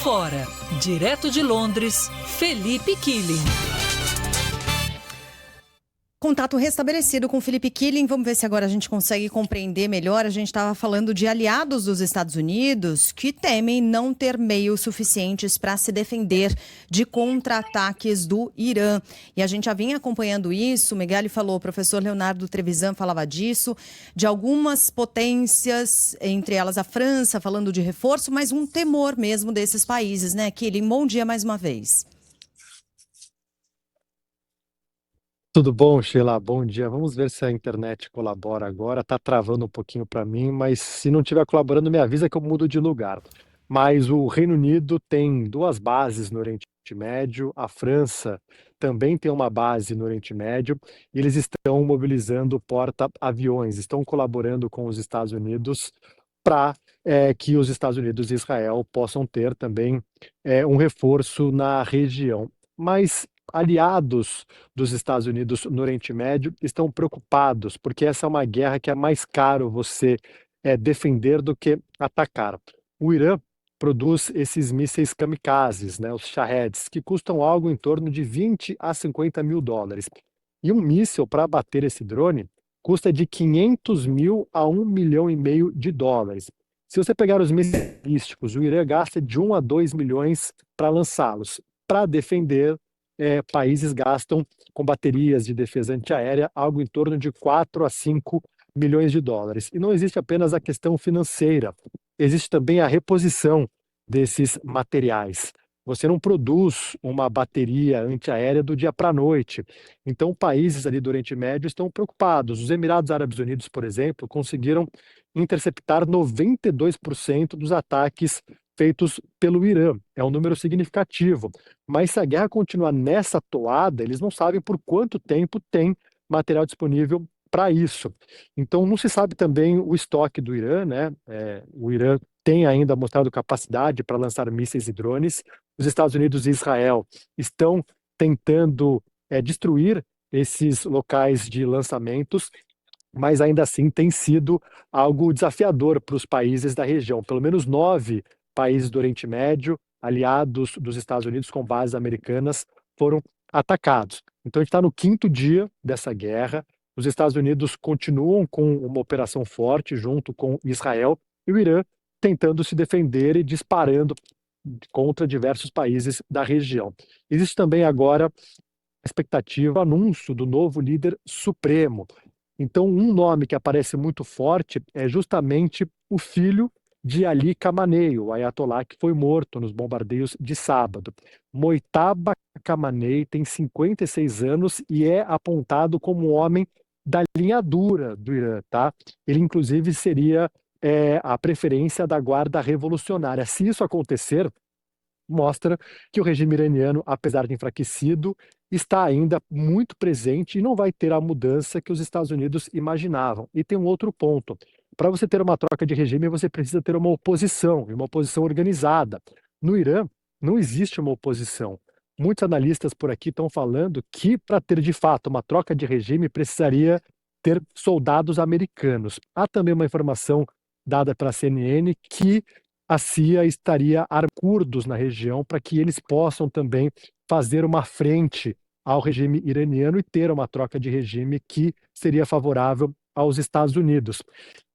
Fora, direto de Londres, Felipe Killing. Contato restabelecido com Felipe Killing. Vamos ver se agora a gente consegue compreender melhor. A gente estava falando de aliados dos Estados Unidos que temem não ter meios suficientes para se defender de contra-ataques do Irã. E a gente já vinha acompanhando isso, o Megali falou, o professor Leonardo Trevisan falava disso, de algumas potências, entre elas a França, falando de reforço, mas um temor mesmo desses países, né, Killing? Bom dia mais uma vez. Tudo bom, Sheila? Bom dia. Vamos ver se a internet colabora agora. Tá travando um pouquinho para mim, mas se não estiver colaborando, me avisa que eu mudo de lugar. Mas o Reino Unido tem duas bases no Oriente Médio, a França também tem uma base no Oriente Médio, e eles estão mobilizando porta-aviões, estão colaborando com os Estados Unidos para que os Estados Unidos e Israel possam ter também um reforço na região. Mas aliados dos Estados Unidos no Oriente Médio estão preocupados, porque essa é uma guerra que é mais caro você defender do que atacar. O Irã produz esses mísseis kamikazes, né, os Shaheds, que custam algo em torno de 20 a 50 mil dólares. E um míssil para abater esse drone custa de 500 mil a 1,5 milhão de dólares. Se você pegar os mísseis balísticos, o Irã gasta de 1 a 2 milhões para lançá-los. Para defender, países gastam com baterias de defesa antiaérea algo em torno de 4 a 5 milhões de dólares. E não existe apenas a questão financeira, existe também a reposição desses materiais. Você não produz uma bateria antiaérea do dia para a noite. Então, países ali do Oriente Médio estão preocupados. Os Emirados Árabes Unidos, por exemplo, conseguiram interceptar 92% dos ataques feitos pelo Irã. É um número significativo. Mas se a guerra continuar nessa toada, eles não sabem por quanto tempo tem material disponível para isso. Então, não se sabe também o estoque do Irã, né? O Irã tem ainda mostrado capacidade para lançar mísseis e drones. Os Estados Unidos e Israel estão tentando destruir esses locais de lançamentos, mas ainda assim tem sido algo desafiador para os países da região. Pelo menos 9 países do Oriente Médio, aliados dos Estados Unidos com bases americanas, foram atacados. Então a gente está no 5º dia dessa guerra. Os Estados Unidos continuam com uma operação forte junto com Israel e o Irã tentando se defender e disparando contra diversos países da região. Existe também agora a expectativa, o anúncio do novo líder supremo. Então, um nome que aparece muito forte é justamente o filho de Ali Khamenei, o ayatollah que foi morto nos bombardeios de sábado. Mojtaba Khamenei tem 56 anos e é apontado como um homem da linha dura do Irã, tá? Ele, inclusive, seria a preferência da Guarda Revolucionária. Se isso acontecer, mostra que o regime iraniano, apesar de enfraquecido, está ainda muito presente e não vai ter a mudança que os Estados Unidos imaginavam. E tem um outro ponto. Para você ter uma troca de regime, você precisa ter uma oposição, e uma oposição organizada. No Irã, não existe uma oposição. Muitos analistas por aqui estão falando que, para ter de fato uma troca de regime, precisaria ter soldados americanos. Há também uma informação dada pela CNN que a CIA estaria armando curdos na região para que eles possam também fazer uma frente ao regime iraniano e ter uma troca de regime que seria favorável aos Estados Unidos.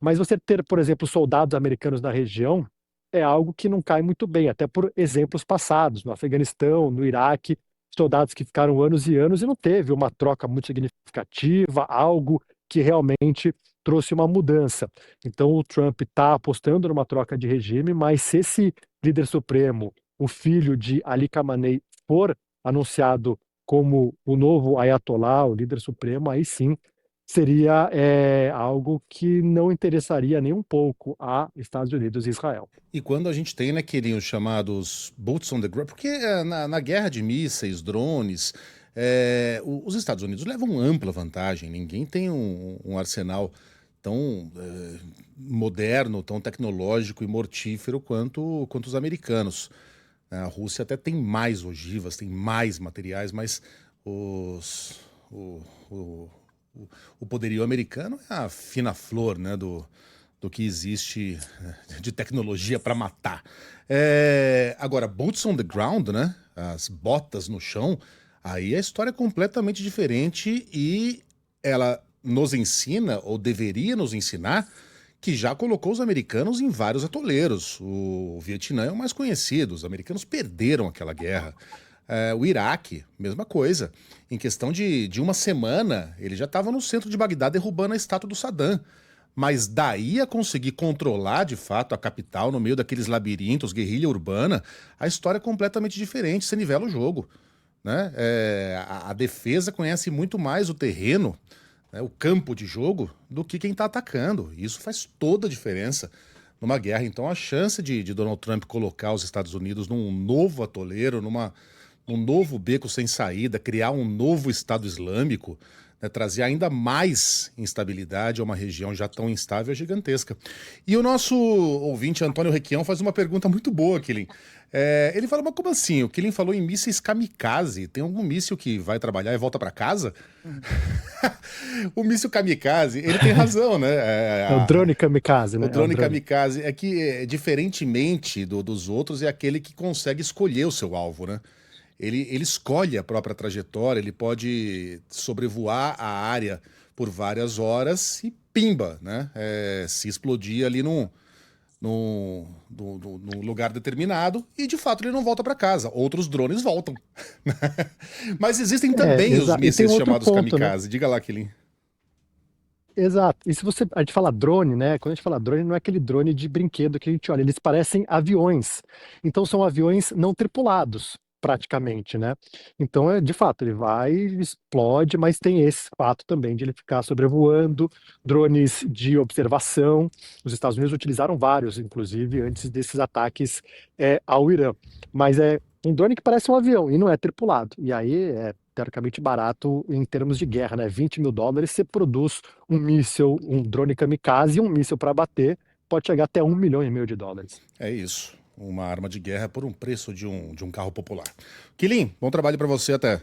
Mas você ter, por exemplo, soldados americanos na região é algo que não cai muito bem, até por exemplos passados, no Afeganistão, no Iraque, soldados que ficaram anos e anos e não teve uma troca muito significativa, algo que realmente trouxe uma mudança. Então o Trump está apostando numa troca de regime, mas se esse líder supremo, o filho de Ali Khamenei, for anunciado como o novo ayatollah, o líder supremo, aí sim seria algo que não interessaria nem um pouco a Estados Unidos e Israel. E quando a gente tem, né, Kirin, os chamados boots on the ground, porque na guerra de mísseis, drones, os Estados Unidos levam ampla vantagem, ninguém tem um arsenal tão moderno, tão tecnológico e mortífero quanto os americanos. A Rússia até tem mais ogivas, tem mais materiais, mas o poderio americano é a fina flor, né, do que existe de tecnologia para matar. Agora, boots on the ground, né? As botas no chão, aí a história é completamente diferente e ela nos ensina, ou deveria nos ensinar, que já colocou os americanos em vários atoleiros. O Vietnã é o mais conhecido, os americanos perderam aquela guerra. O Iraque, mesma coisa. Em questão de uma semana, ele já estava no centro de Bagdá derrubando a estátua do Saddam. Mas daí a conseguir controlar, de fato, a capital no meio daqueles labirintos, guerrilha urbana, a história é completamente diferente, você nivela o jogo, né? A defesa conhece muito mais o terreno, né, o campo de jogo, do que quem está atacando. Isso faz toda a diferença numa guerra. Então a chance de Donald Trump colocar os Estados Unidos num novo atoleiro, num novo beco sem saída, criar um novo Estado Islâmico, né, trazer ainda mais instabilidade a uma região já tão instável é gigantesca. E o nosso ouvinte, Antônio Requião, faz uma pergunta muito boa, Kilin. Ele fala, mas como assim? O Kilin falou em mísseis kamikaze. Tem algum míssil que vai trabalhar e volta para casa? O míssil kamikaze, ele tem razão, né? É o drone kamikaze, né? O drone kamikaze é que, diferentemente dos outros, é aquele que consegue escolher o seu alvo, né? Ele escolhe a própria trajetória, ele pode sobrevoar a área por várias horas e pimba, né? Se explodir ali num lugar determinado e, de fato, ele não volta para casa. Outros drones voltam. Mas existem também os mísseis chamados kamikaze. Né? Diga lá, Kilin. Exato. E se a gente fala drone, né? Quando a gente fala drone, não é aquele drone de brinquedo que a gente olha, eles parecem aviões. Então são aviões não tripulados, praticamente, né? Então, de fato, ele vai, explode, mas tem esse fato também de ele ficar sobrevoando, drones de observação. Os Estados Unidos utilizaram vários, inclusive, antes desses ataques ao Irã. Mas é um drone que parece um avião e não é tripulado. E aí é teoricamente barato em termos de guerra, né? $20 mil, você produz um míssil, um drone kamikaze e um míssil para bater, pode chegar até $1,5 milhão. É isso. Uma arma de guerra por um preço de um carro popular. Kilin, bom trabalho para você, até.